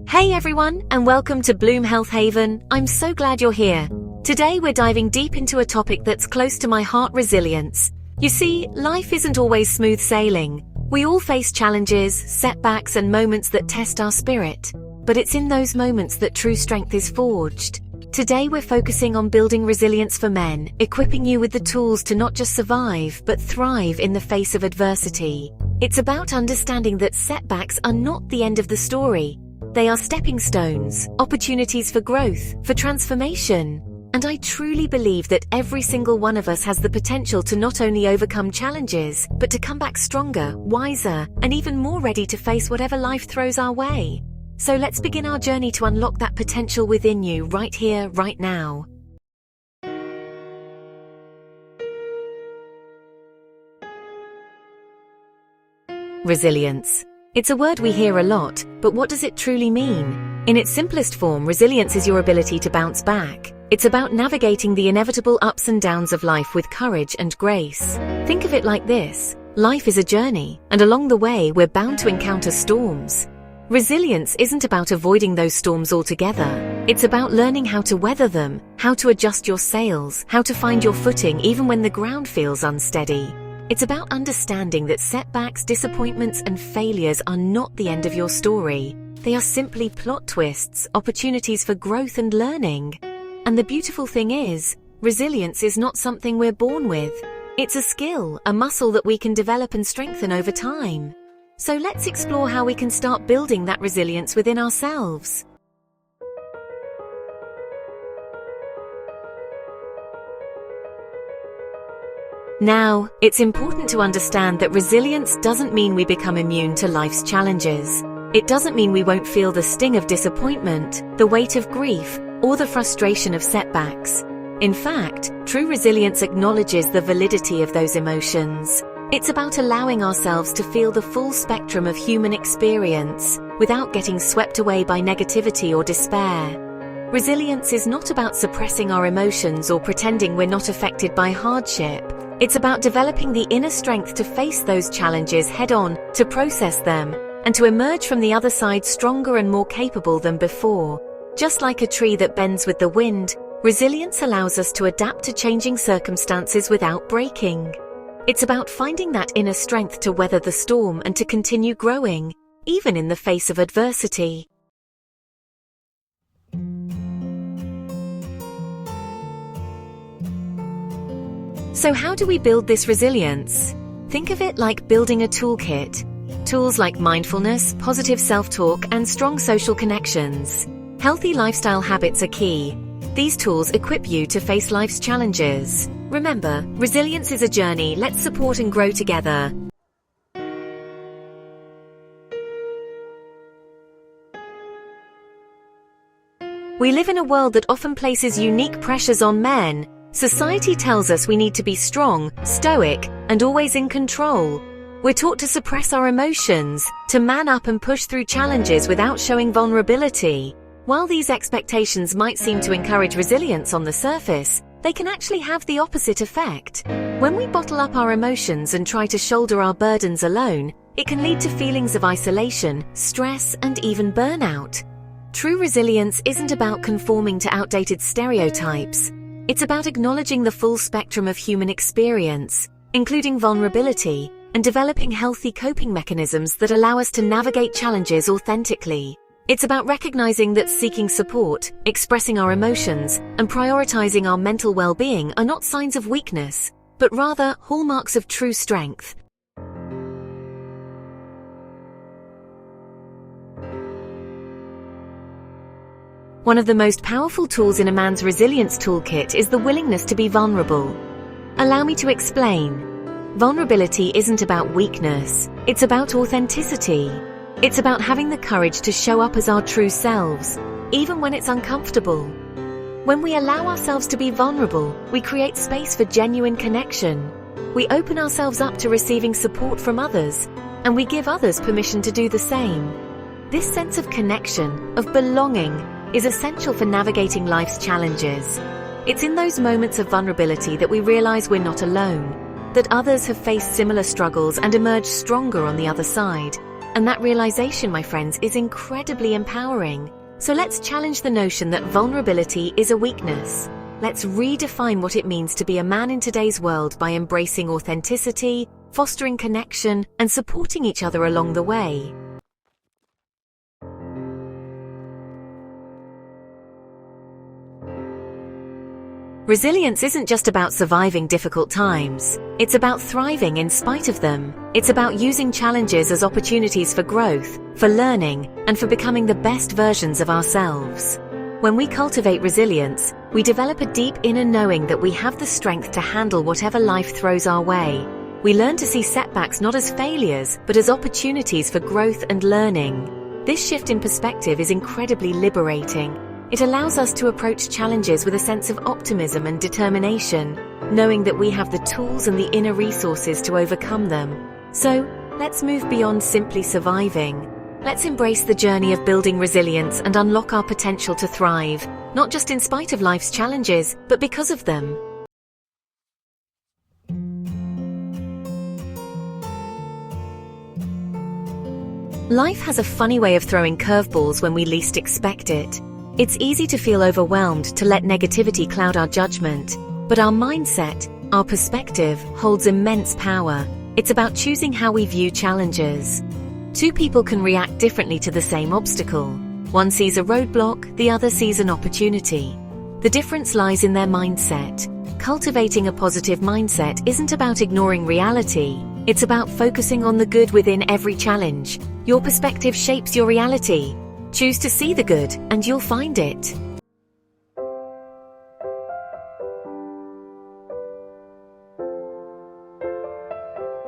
Hey everyone, and welcome to Bloom Health Haven. I'm so glad you're here. Today we're diving deep into a topic that's close to my heart: resilience. You see, life isn't always smooth sailing. We all face challenges, setbacks, and moments that test our spirit. But it's in those moments that true strength is forged. Today we're focusing on building resilience for men, equipping you with the tools to not just survive, but thrive in the face of adversity. It's about understanding that setbacks are not the end of the story. They are stepping stones, opportunities for growth, for transformation. And I truly believe that every single one of us has the potential to not only overcome challenges, but to come back stronger, wiser, and even more ready to face whatever life throws our way. So let's begin our journey to unlock that potential within you right here, right now. Resilience. It's a word we hear a lot, but what does it truly mean? In its simplest form, resilience is your ability to bounce back. It's about navigating the inevitable ups and downs of life with courage and grace. Think of it like this: life is a journey, and along the way we're bound to encounter storms. Resilience isn't about avoiding those storms altogether. It's about learning how to weather them, how to adjust your sails, how to find your footing even when the ground feels unsteady. It's about understanding that setbacks, disappointments, and failures are not the end of your story. They are simply plot twists, opportunities for growth and learning. And the beautiful thing is, resilience is not something we're born with. It's a skill, a muscle that we can develop and strengthen over time. So let's explore how we can start building that resilience within ourselves. Now, it's important to understand that resilience doesn't mean we become immune to life's challenges. It doesn't mean we won't feel the sting of disappointment, the weight of grief, or the frustration of setbacks. In fact, true resilience acknowledges the validity of those emotions. It's about allowing ourselves to feel the full spectrum of human experience without getting swept away by negativity or despair. Resilience is not about suppressing our emotions or pretending we're not affected by hardship. It's about developing the inner strength to face those challenges head-on, to process them, and to emerge from the other side stronger and more capable than before. Just like a tree that bends with the wind, resilience allows us to adapt to changing circumstances without breaking. It's about finding that inner strength to weather the storm and to continue growing, even in the face of adversity. So how do we build this resilience? Think of it like building a toolkit. Tools like mindfulness, positive self-talk, and strong social connections. Healthy lifestyle habits are key. These tools equip you to face life's challenges. Remember, resilience is a journey. Let's support and grow together. We live in a world that often places unique pressures on men. Society tells us we need to be strong, stoic, and always in control. We're taught to suppress our emotions, to man up and push through challenges without showing vulnerability. While these expectations might seem to encourage resilience on the surface, they can actually have the opposite effect. When we bottle up our emotions and try to shoulder our burdens alone, it can lead to feelings of isolation, stress, and even burnout. True resilience isn't about conforming to outdated stereotypes. It's about acknowledging the full spectrum of human experience, including vulnerability, and developing healthy coping mechanisms that allow us to navigate challenges authentically. It's about recognizing that seeking support, expressing our emotions, and prioritizing our mental well-being are not signs of weakness, but rather hallmarks of true strength. One of the most powerful tools in a man's resilience toolkit is the willingness to be vulnerable. Allow me to explain. Vulnerability isn't about weakness, it's about authenticity. It's about having the courage to show up as our true selves, even when it's uncomfortable. When we allow ourselves to be vulnerable, we create space for genuine connection. We open ourselves up to receiving support from others, and we give others permission to do the same. This sense of connection, of belonging, is essential for navigating life's challenges. It's in those moments of vulnerability that we realize we're not alone, that others have faced similar struggles and emerged stronger on the other side. And that realization, my friends, is incredibly empowering. So let's challenge the notion that vulnerability is a weakness. Let's redefine what it means to be a man in today's world by embracing authenticity, fostering connection, and supporting each other along the way. Resilience isn't just about surviving difficult times. It's about thriving in spite of them. It's about using challenges as opportunities for growth, for learning, and for becoming the best versions of ourselves. When we cultivate resilience, we develop a deep inner knowing that we have the strength to handle whatever life throws our way. We learn to see setbacks not as failures, but as opportunities for growth and learning. This shift in perspective is incredibly liberating. It allows us to approach challenges with a sense of optimism and determination, knowing that we have the tools and the inner resources to overcome them. So, let's move beyond simply surviving. Let's embrace the journey of building resilience and unlock our potential to thrive, not just in spite of life's challenges, but because of them. Life has a funny way of throwing curveballs when we least expect it. It's easy to feel overwhelmed, to let negativity cloud our judgment. But our mindset, our perspective, holds immense power. It's about choosing how we view challenges. Two people can react differently to the same obstacle. One sees a roadblock, the other sees an opportunity. The difference lies in their mindset. Cultivating a positive mindset isn't about ignoring reality. It's about focusing on the good within every challenge. Your perspective shapes your reality. Choose to see the good, and you'll find it.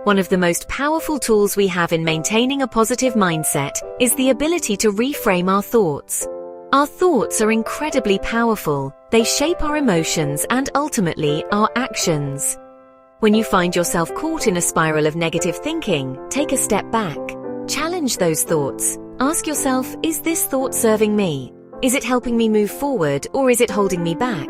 One of the most powerful tools we have in maintaining a positive mindset is the ability to reframe our thoughts. Our thoughts are incredibly powerful. They shape our emotions and ultimately our actions. When you find yourself caught in a spiral of negative thinking, take a step back. Challenge those thoughts. Ask yourself, is this thought serving me? Is it helping me move forward, or is it holding me back?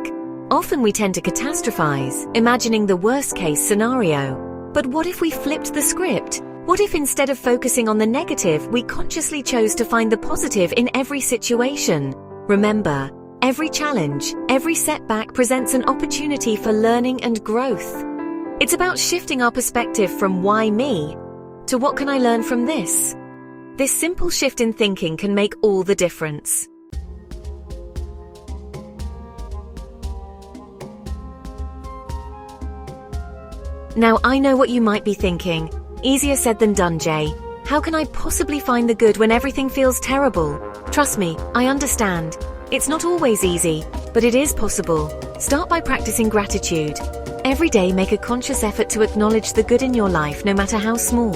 Often we tend to catastrophize, imagining the worst-case scenario. But what if we flipped the script? What if instead of focusing on the negative, we consciously chose to find the positive in every situation? Remember, every challenge, every setback presents an opportunity for learning and growth. It's about shifting our perspective from why me to what can I learn from this? This simple shift in thinking can make all the difference. Now, I know what you might be thinking. Easier said than done, Jay. How can I possibly find the good when everything feels terrible? Trust me, I understand. It's not always easy, but it is possible. Start by practicing gratitude. Every day, make a conscious effort to acknowledge the good in your life, no matter how small.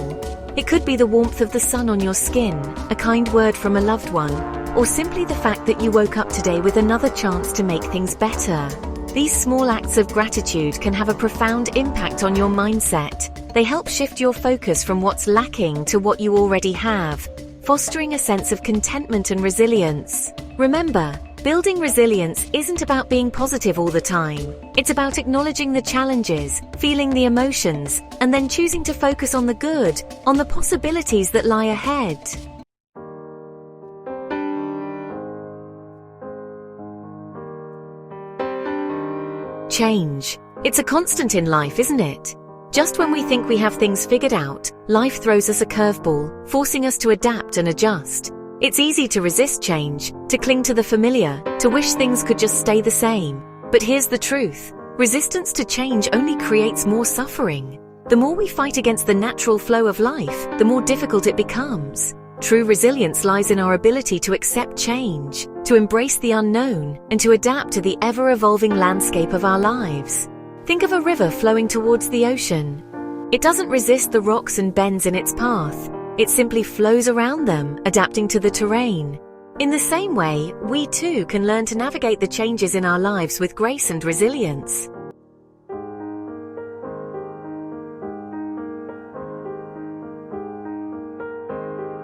It could be the warmth of the sun on your skin, a kind word from a loved one, or simply the fact that you woke up today with another chance to make things better. These small acts of gratitude can have a profound impact on your mindset. They help shift your focus from what's lacking to what you already have, fostering a sense of contentment and resilience. Remember, building resilience isn't about being positive all the time. It's about acknowledging the challenges, feeling the emotions, and then choosing to focus on the good, on the possibilities that lie ahead. Change. It's a constant in life, isn't it? Just when we think we have things figured out, life throws us a curveball, forcing us to adapt and adjust. It's easy to resist change, to cling to the familiar, to wish things could just stay the same. But here's the truth. Resistance to change only creates more suffering. The more we fight against the natural flow of life, the more difficult it becomes. True resilience lies in our ability to accept change, to embrace the unknown, and to adapt to the ever-evolving landscape of our lives. Think of a river flowing towards the ocean. It doesn't resist the rocks and bends in its path. It simply flows around them, adapting to the terrain. In the same way, we too can learn to navigate the changes in our lives with grace and resilience.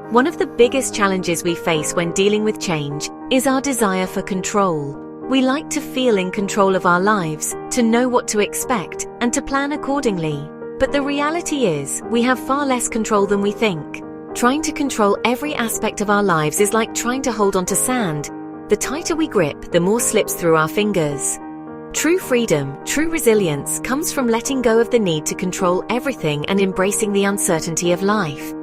One of the biggest challenges we face when dealing with change is our desire for control. We like to feel in control of our lives, to know what to expect, and to plan accordingly. But the reality is, we have far less control than we think. Trying to control every aspect of our lives is like trying to hold onto sand. The tighter we grip, the more slips through our fingers. True freedom, true resilience comes from letting go of the need to control everything and embracing the uncertainty of life.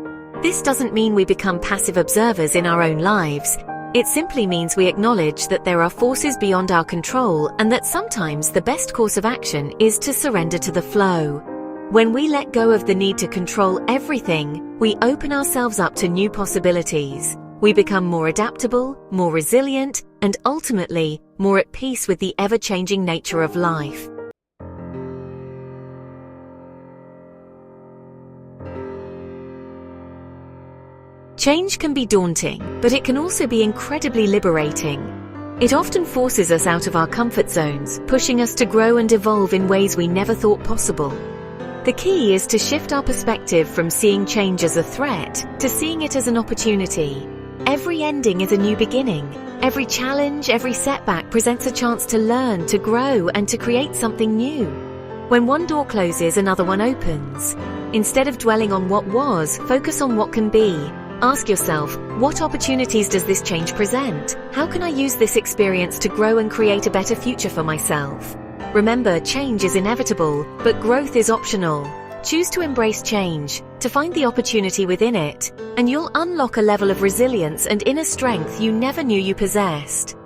This doesn't mean we become passive observers in our own lives. It simply means we acknowledge that there are forces beyond our control and that sometimes the best course of action is to surrender to the flow. When we let go of the need to control everything, we open ourselves up to new possibilities. We become more adaptable, more resilient, and ultimately, more at peace with the ever-changing nature of life. Change can be daunting, but it can also be incredibly liberating. It often forces us out of our comfort zones, pushing us to grow and evolve in ways we never thought possible. The key is to shift our perspective from seeing change as a threat to seeing it as an opportunity. Every ending is a new beginning. Every challenge, every setback presents a chance to learn, to grow, and to create something new. When one door closes, another one opens. Instead of dwelling on what was, focus on what can be. Ask yourself, what opportunities does this change present? How can I use this experience to grow and create a better future for myself? Remember, change is inevitable, but growth is optional. Choose to embrace change, to find the opportunity within it, and you'll unlock a level of resilience and inner strength you never knew you possessed.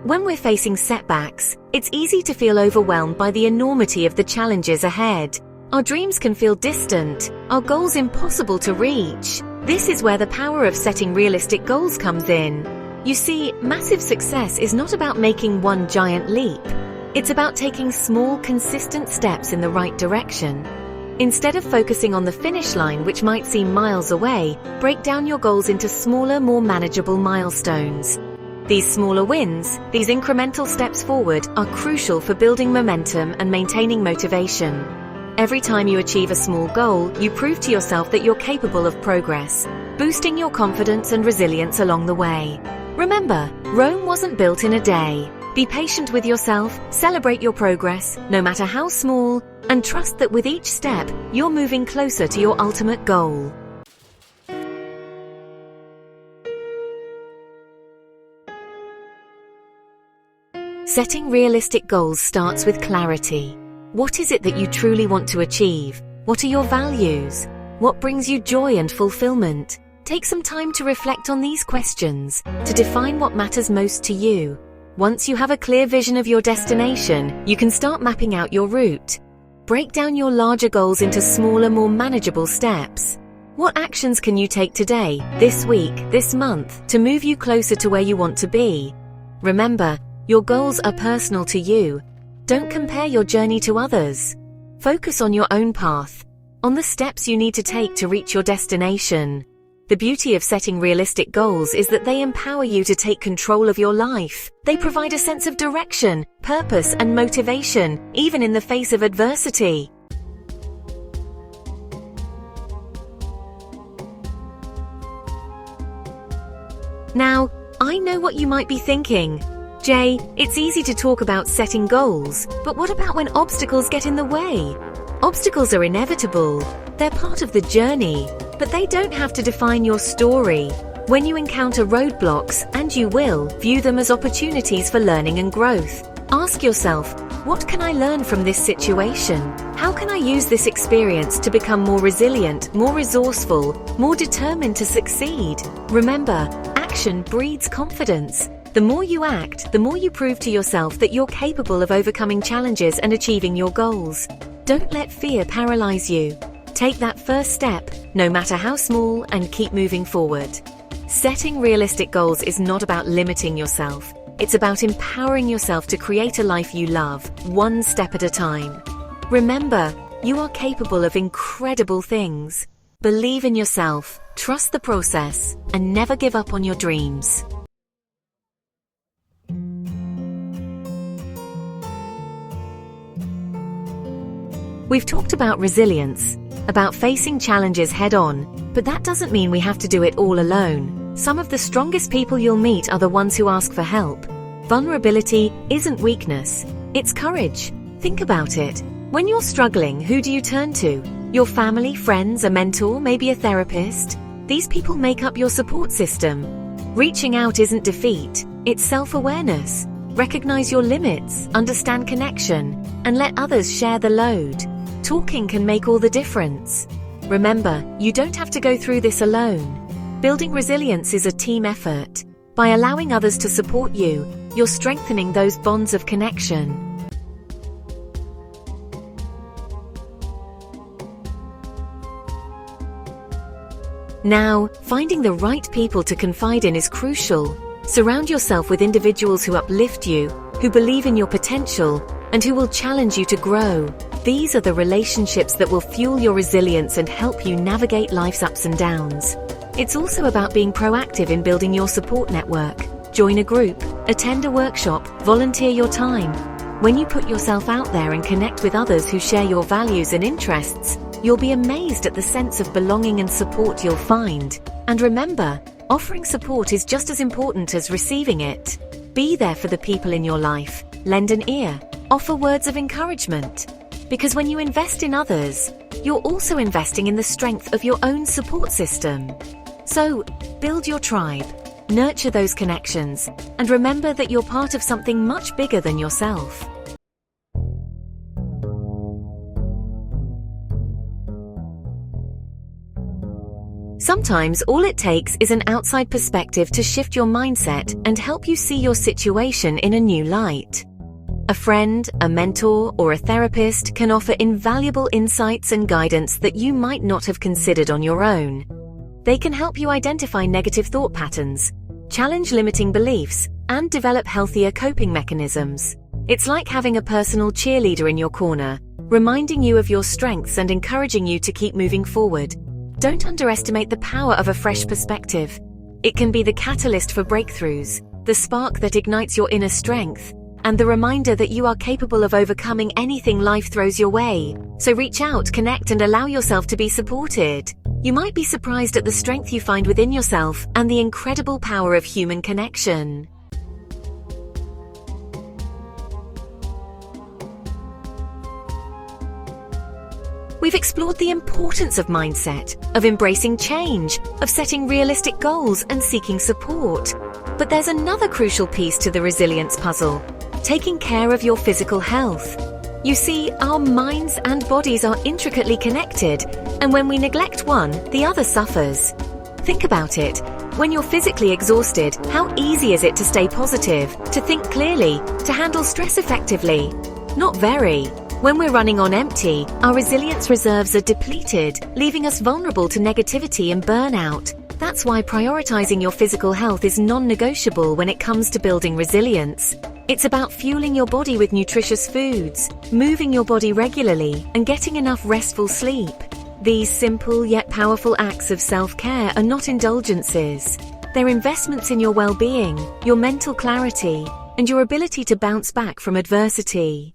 When we're facing setbacks, it's easy to feel overwhelmed by the enormity of the challenges ahead. Our dreams can feel distant, our goals impossible to reach. This is where the power of setting realistic goals comes in. You see, massive success is not about making one giant leap. It's about taking small, consistent steps in the right direction. Instead of focusing on the finish line, which might seem miles away, break down your goals into smaller, more manageable milestones. These smaller wins, these incremental steps forward, are crucial for building momentum and maintaining motivation. Every time you achieve a small goal, you prove to yourself that you're capable of progress, boosting your confidence and resilience along the way. Remember, Rome wasn't built in a day. Be patient with yourself, celebrate your progress, no matter how small, and trust that with each step, you're moving closer to your ultimate goal. Setting realistic goals starts with clarity. What is it that you truly want to achieve? What are your values? What brings you joy and fulfillment? Take some time to reflect on these questions, to define what matters most to you. Once you have a clear vision of your destination, you can start mapping out your route. Break down your larger goals into smaller, more manageable steps. What actions can you take today, this week, this month, to move you closer to where you want to be? Remember, your goals are personal to you. Don't compare your journey to others. Focus on your own path, on the steps you need to take to reach your destination. The beauty of setting realistic goals is that they empower you to take control of your life. They provide a sense of direction, purpose, and motivation, even in the face of adversity. Now, I know what you might be thinking. Jay, it's easy to talk about setting goals, but what about when obstacles get in the way? Obstacles are inevitable. They're part of the journey, but they don't have to define your story. When you encounter roadblocks, and you will, view them as opportunities for learning and growth. Ask yourself, what can I learn from this situation? How can I use this experience to become more resilient, more resourceful, more determined to succeed? Remember, action breeds confidence. The more you act, the more you prove to yourself that you're capable of overcoming challenges and achieving your goals. Don't let fear paralyze you. Take that first step, no matter how small, and keep moving forward. Setting realistic goals is not about limiting yourself. It's about empowering yourself to create a life you love, one step at a time. Remember, you are capable of incredible things. Believe in yourself, trust the process, and never give up on your dreams. We've talked about resilience, about facing challenges head-on, but that doesn't mean we have to do it all alone. Some of the strongest people you'll meet are the ones who ask for help. Vulnerability isn't weakness, it's courage. Think about it. When you're struggling, who do you turn to? Your family, friends, a mentor, maybe a therapist? These people make up your support system. Reaching out isn't defeat, it's self-awareness. Recognize your limits, understand connection, and let others share the load. Talking can make all the difference. Remember, you don't have to go through this alone. Building resilience is a team effort. By allowing others to support you, you're strengthening those bonds of connection. Now, finding the right people to confide in is crucial. Surround yourself with individuals who uplift you, who believe in your potential, and who will challenge you to grow. These are the relationships that will fuel your resilience and help you navigate life's ups and downs. It's also about being proactive in building your support network. Join a group, attend a workshop, volunteer your time. When you put yourself out there and connect with others who share your values and interests, you'll be amazed at the sense of belonging and support you'll find. And remember, offering support is just as important as receiving it. Be there for the people in your life, lend an ear, offer words of encouragement. Because when you invest in others, you're also investing in the strength of your own support system. So, build your tribe, nurture those connections, and remember that you're part of something much bigger than yourself. Sometimes all it takes is an outside perspective to shift your mindset and help you see your situation in a new light. A friend, a mentor, or a therapist can offer invaluable insights and guidance that you might not have considered on your own. They can help you identify negative thought patterns, challenge limiting beliefs, and develop healthier coping mechanisms. It's like having a personal cheerleader in your corner, reminding you of your strengths and encouraging you to keep moving forward. Don't underestimate the power of a fresh perspective. It can be the catalyst for breakthroughs, the spark that ignites your inner strength, and the reminder that you are capable of overcoming anything life throws your way. So reach out, connect, and allow yourself to be supported. You might be surprised at the strength you find within yourself and the incredible power of human connection. We've explored the importance of mindset, of embracing change, of setting realistic goals and seeking support. But there's another crucial piece to the resilience puzzle: taking care of your physical health. You see, our minds and bodies are intricately connected, and when we neglect one, the other suffers. Think about it. When you're physically exhausted, how easy is it to stay positive, to think clearly, to handle stress effectively? Not very. When we're running on empty, our resilience reserves are depleted, leaving us vulnerable to negativity and burnout. That's why prioritizing your physical health is non-negotiable when it comes to building resilience. It's about fueling your body with nutritious foods, moving your body regularly, and getting enough restful sleep. These simple yet powerful acts of self-care are not indulgences. They're investments in your well-being, your mental clarity, and your ability to bounce back from adversity.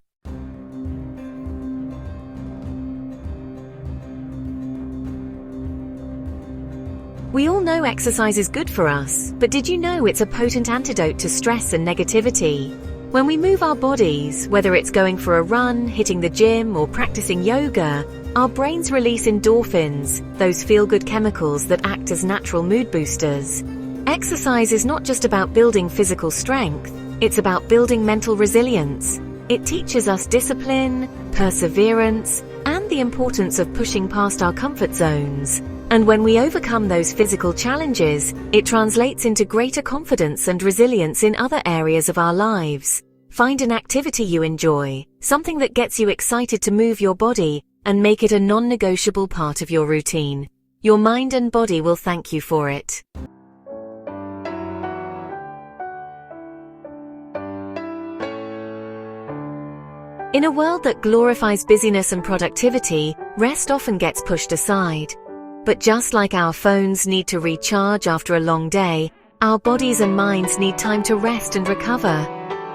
We all know exercise is good for us, but did you know it's a potent antidote to stress and negativity? When we move our bodies, whether it's going for a run, hitting the gym, or practicing yoga, our brains release endorphins, those feel-good chemicals that act as natural mood boosters. Exercise is not just about building physical strength, it's about building mental resilience. It teaches us discipline, perseverance, and the importance of pushing past our comfort zones. And when we overcome those physical challenges, it translates into greater confidence and resilience in other areas of our lives. Find an activity you enjoy, something that gets you excited to move your body, and make it a non-negotiable part of your routine. Your mind and body will thank you for it. In a world that glorifies busyness and productivity, rest often gets pushed aside. But just like our phones need to recharge after a long day, our bodies and minds need time to rest and recover.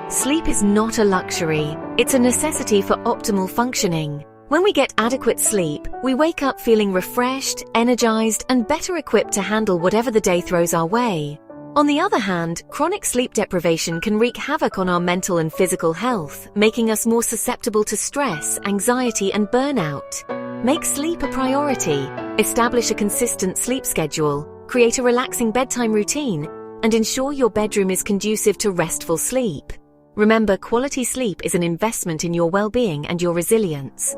Sleep is not a luxury, it's a necessity for optimal functioning. When we get adequate sleep, we wake up feeling refreshed, energized, and better equipped to handle whatever the day throws our way. On the other hand, chronic sleep deprivation can wreak havoc on our mental and physical health, making us more susceptible to stress, anxiety, and burnout. Make sleep a priority. Establish a consistent sleep schedule, create a relaxing bedtime routine, and ensure your bedroom is conducive to restful sleep. Remember, quality sleep is an investment in your well-being and your resilience.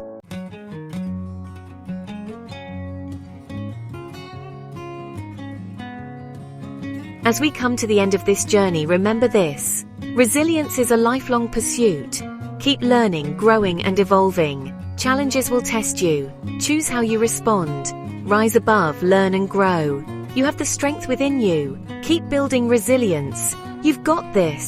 As we come to the end of this journey, remember this: resilience is a lifelong pursuit. Keep learning, growing, and evolving. Challenges will test you. Choose how you respond. Rise above, learn, and grow. You have the strength within you. Keep building resilience. You've got this.